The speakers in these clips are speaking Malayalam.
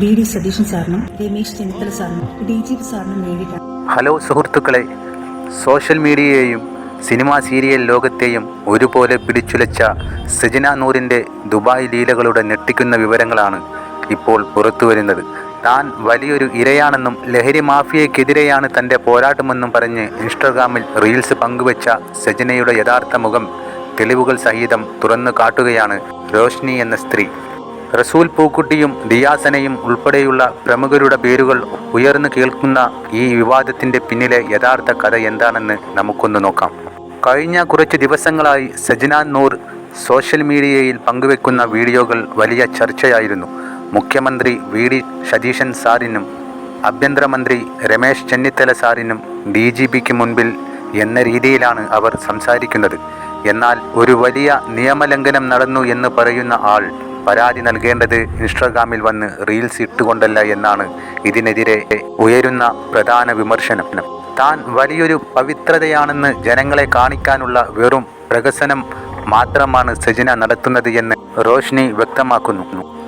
വി.ഡി. സതീശൻ സാറിനും രമേശ് ചെന്നിത്തല സാറിനും DGP സാറിനും വേണ്ടിയിട്ടാണ്. ഹലോ സുഹൃത്തുക്കളെ, സോഷ്യൽ മീഡിയയെയും സിനിമാ സീരിയൽ ലോകത്തെയും ഒരുപോലെ പിടിച്ചുലച്ച സജന നൂറിൻ്റെ ദുബായ് ലീലകളുടെ ഞെട്ടിക്കുന്ന വിവരങ്ങളാണ് ഇപ്പോൾ പുറത്തുവരുന്നത്. താൻ വലിയൊരു ഇരയാണെന്നും ലഹരി മാഫിയയ്ക്കെതിരെയാണ് തൻ്റെ പോരാട്ടമെന്നും പറഞ്ഞ് ഇൻസ്റ്റഗ്രാമിൽ റീൽസ് പങ്കുവച്ച സജനയുടെ യഥാർത്ഥ മുഖം തെളിവുകൾ സഹിതം തുറന്നു കാട്ടുകയാണ് റോഷ്നി എന്ന സ്ത്രീ. റസൂൽ പൂക്കുട്ടിയും ദിയാസനയും ഉൾപ്പെടെയുള്ള പ്രമുഖരുടെ പേരുകൾ ഉയർന്നു കേൾക്കുന്ന ഈ വിവാദത്തിൻ്റെ പിന്നിലെ യഥാർത്ഥ കഥ എന്താണെന്ന് നമുക്കൊന്ന് നോക്കാം. കഴിഞ്ഞ കുറച്ച് ദിവസങ്ങളായി സജന നൂർ സോഷ്യൽ മീഡിയയിൽ പങ്കുവെക്കുന്ന വീഡിയോകൾ വലിയ ചർച്ചയായിരുന്നു. മുഖ്യമന്ത്രി വി.ഡി. സതീശൻ സാറിനും ആഭ്യന്തരമന്ത്രി രമേശ് ചെന്നിത്തല സാറിനും DGPക്ക് മുൻപിൽ എന്ന രീതിയിലാണ് അവർ സംസാരിക്കുന്നത്. എന്നാൽ ഒരു വലിയ നിയമലംഘനം നടന്നു എന്ന് പറയുന്ന ആൾ പരാതി നൽകേണ്ടത് ഇൻസ്റ്റഗ്രാമിൽ വന്ന് റീൽസ് ഇട്ടുകൊണ്ടല്ല എന്നാണ് ഇതിനെതിരെ ഉയരുന്ന പ്രധാന വിമർശനം. താൻ വലിയൊരു പവിത്രതയാണെന്ന് ജനങ്ങളെ കാണിക്കാനുള്ള വെറും പ്രഹസനം മാത്രമാണ് സജന നടത്തുന്നത് എന്ന് റോഷ്നി വ്യക്തമാക്കുന്നു.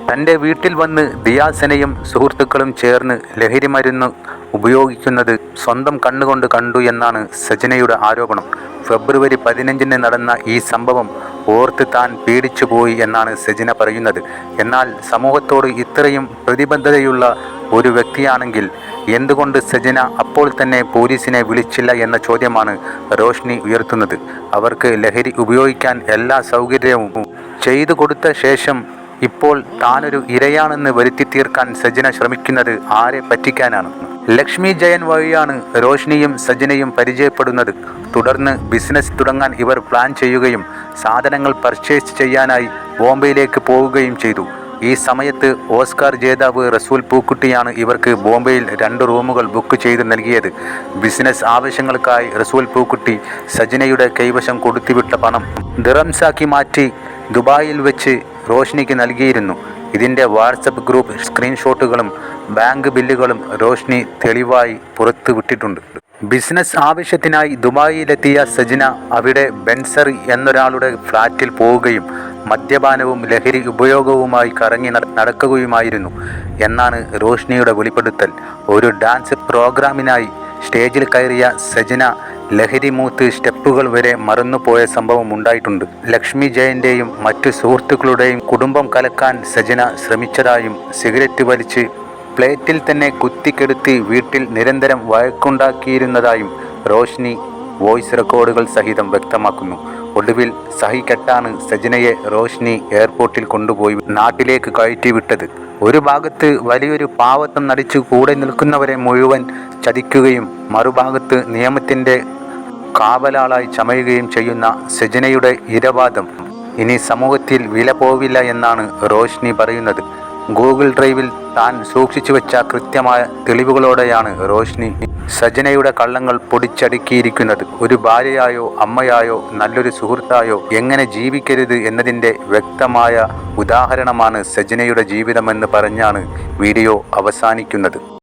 തൻ്റെ വീട്ടിൽ വന്ന് ദിയാസനയും സുഹൃത്തുക്കളും ചേർന്ന് ലഹരി മരുന്ന് ഉപയോഗിക്കുന്നത് സ്വന്തം കണ്ണുകൊണ്ട് കണ്ടു എന്നാണ് സജനയുടെ ആരോപണം. ഫെബ്രുവരി 15 നടന്ന ഈ സംഭവം ഓർത്ത് താൻ പേടിച്ചു പോയി എന്നാണ് സജന പറയുന്നത്. എന്നാൽ സമൂഹത്തോട് ഇത്രയും പ്രതിബദ്ധതയുള്ള ഒരു വ്യക്തിയാണെങ്കിൽ എന്തുകൊണ്ട് സജന അപ്പോൾ തന്നെ പോലീസിനെ വിളിച്ചില്ല എന്ന ചോദ്യമാണ് റോഷ്നി ഉയർത്തുന്നത്. അവർക്ക് ലഹരി ഉപയോഗിക്കാൻ എല്ലാ സൗകര്യവും ചെയ്തു കൊടുത്ത ശേഷം ഇപ്പോൾ താനൊരു ഇരയാണെന്ന് വരുത്തി തീർക്കാൻ സജന ശ്രമിക്കുന്നത് ആരെ പറ്റിക്കാനാണ്? ലക്ഷ്മി ജയൻ വഴിയാണ് റോഷ്നിയും സജനയും പരിചയപ്പെടുന്നത്. തുടർന്ന് ബിസിനസ് തുടങ്ങാൻ ഇവർ പ്ലാൻ ചെയ്യുകയും സാധനങ്ങൾ പർച്ചേസ് ചെയ്യാനായി ബോംബെയിലേക്ക് പോവുകയും ചെയ്തു. ഈ സമയത്ത് ഓസ്കാർ ജേതാവ് റസൂൽ പൂക്കുട്ടിയാണ് ഇവർക്ക് ബോംബെയിൽ 2 റൂമുകൾ ബുക്ക് ചെയ്ത് നൽകിയത്. ബിസിനസ് ആവശ്യങ്ങൾക്കായി റസൂൽ പൂക്കുട്ടി സജനയുടെ കൈവശം കൊടുത്തുവിട്ട പണം ദിറംസാക്കി മാറ്റി ദുബായിൽ വെച്ച് റോഷ്നിക്ക് നൽകിയിരുന്നു. ഇതിൻ്റെ വാട്സപ്പ് ഗ്രൂപ്പ് സ്ക്രീൻഷോട്ടുകളും ബാങ്ക് ബില്ലുകളും റോഷ്നി തെളിവായി പുറത്തുവിട്ടിട്ടുണ്ട്. ബിസിനസ് ആവശ്യത്തിനായി ദുബായിലെത്തിയ സജന അവിടെ ബെൻസർ എന്നൊരാളുടെ ഫ്ലാറ്റിൽ പോവുകയും മദ്യപാനവും ലഹരി ഉപയോഗവുമായി കറങ്ങി നടക്കുകയുമായിരുന്നു എന്നാണ് റോഷ്നിയുടെ വെളിപ്പെടുത്തൽ. ഒരു ഡാൻസ് പ്രോഗ്രാമിനായി സ്റ്റേജിൽ കയറിയ സജന ലഹരി മൂത്ത് സ്റ്റെപ്പുകൾ വരെ മറന്നുപോയ സംഭവം ഉണ്ടായിട്ടുണ്ട്. ലക്ഷ്മി ജയൻ്റെയും മറ്റു സുഹൃത്തുക്കളുടെയും കുടുംബം കലക്കാൻ സജന ശ്രമിച്ചതായും സിഗരറ്റ് വലിച്ച് പ്ലേറ്റിൽ തന്നെ കുത്തിക്കെടുത്തി വീട്ടിൽ നിരന്തരം വഴക്കുണ്ടാക്കിയിരുന്നതായും റോഷ്നി വോയിസ് റെക്കോർഡുകൾ സഹിതം വ്യക്തമാക്കുന്നു. ഒടുവിൽ സഹിക്കെട്ടാണ് സജനയെ റോഷ്നി എയർപോർട്ടിൽ കൊണ്ടുപോയി നാട്ടിലേക്ക് കയറ്റിവിട്ടത്. ഒരു ഭാഗത്ത് വലിയൊരു പാവത്തം നടിച്ചു കൂടെ നിൽക്കുന്നവരെ മുഴുവൻ ചതിക്കുകയും മറുഭാഗത്ത് നിയമത്തിൻ്റെ കാവലാളായി ചമയുകയും ചെയ്യുന്ന സജനയുടെ ഇരവാദം ഇനി സമൂഹത്തിൽ വില പോവില്ല എന്നാണ് റോഷ്നി പറയുന്നത്. ഗൂഗിൾ ഡ്രൈവിൽ താൻ സൂക്ഷിച്ചു വെച്ച കൃത്യമായ തെളിവുകളോടെയാണ് റോഷ്നി സജനയുടെ കള്ളങ്ങൾ പൊടിച്ചടുക്കിയിരിക്കുന്നത്. ഒരു ഭാര്യയായോ അമ്മയായോ നല്ലൊരു സുഹൃത്തായോ എങ്ങനെ ജീവിക്കരുത് എന്നതിൻ്റെ വ്യക്തമായ ഉദാഹരണമാണ് സജനയുടെ ജീവിതമെന്ന് പറഞ്ഞാണ് വീഡിയോ അവസാനിക്കുന്നത്.